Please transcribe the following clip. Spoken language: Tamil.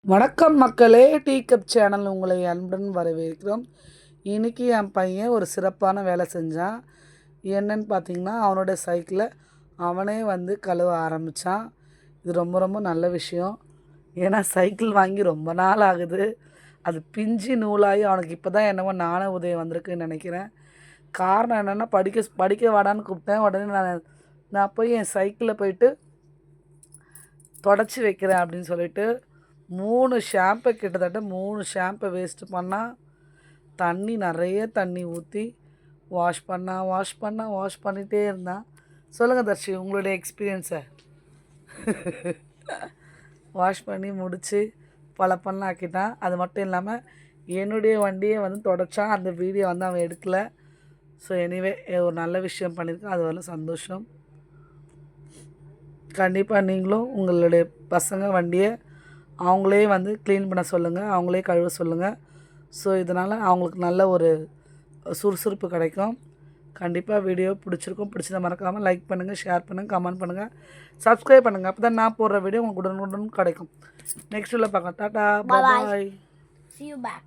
வணக்கம் மக்களே, டீ கப் சேனல் உங்களை அன்புடன் வரவேற்கிறோம். இன்றைக்கி என் பையன் ஒரு சிறப்பான வேலை செஞ்சான். என்னன்னு பார்த்தீங்கன்னா, அவனோட சைக்கிளை அவனே கழுவ ஆரம்பித்தான். இது ரொம்ப ரொம்ப நல்ல விஷயம். ஏன்னா சைக்கிள் வாங்கி ரொம்ப நாள் ஆகுது. அது பிஞ்சு நூலாகி அவனுக்கு இப்போ தான் என்னவோ ஞான உதயம் வந்திருக்குன்னு நினைக்கிறேன். காரணம் என்னென்னா, படிக்க வாடான்னு கூப்பிட்டேன். உடனே நான் போய் என் சைக்கிளில் போயிட்டு தொடச்சி வைக்கிறேன் அப்படின்னு சொல்லிட்டு 3 ஷாம்பை கிட்டத்தட்ட 3 ஷாம்பை வேஸ்ட்டு பண்ணால் நிறைய தண்ணி ஊற்றி வாஷ் பண்ணிகிட்டே இருந்தான். சொல்லுங்கள் தர்ஷி, உங்களுடைய எக்ஸ்பீரியன்ஸை. வாஷ் பண்ணி முடித்து பல ஆக்கிட்டான். அது மட்டும் இல்லாமல் என்னுடைய வண்டியை தொடச்சான். அந்த வீடியோ அவன் எடுக்கலை. ஸோ எனிவே ஒரு நல்ல விஷயம் பண்ணியிருக்கேன். அது சந்தோஷம். கண்டிப்பாக நீங்களும் உங்களுடைய பசங்க வண்டியை அவங்களே க்ளீன் பண்ண சொல்லுங்கள், அவங்களே கழுவ சொல்லுங்கள். ஸோ இதனால் அவங்களுக்கு நல்ல ஒரு சுறுசுறுப்பு கிடைக்கும். கண்டிப்பாக வீடியோ பிடிச்சிருந்தா மறக்காமல் லைக் பண்ணுங்கள், ஷேர் பண்ணுங்கள், கமெண்ட் பண்ணுங்கள், சப்ஸ்கிரைப் பண்ணுங்கள். அப்போ தான் நான் போடுற வீடியோ உங்களுக்கு உடனுக்குடன் கிடைக்கும். நெக்ஸ்ட் வீடியோவில் பார்க்கலாம். Tata, bye. See you back.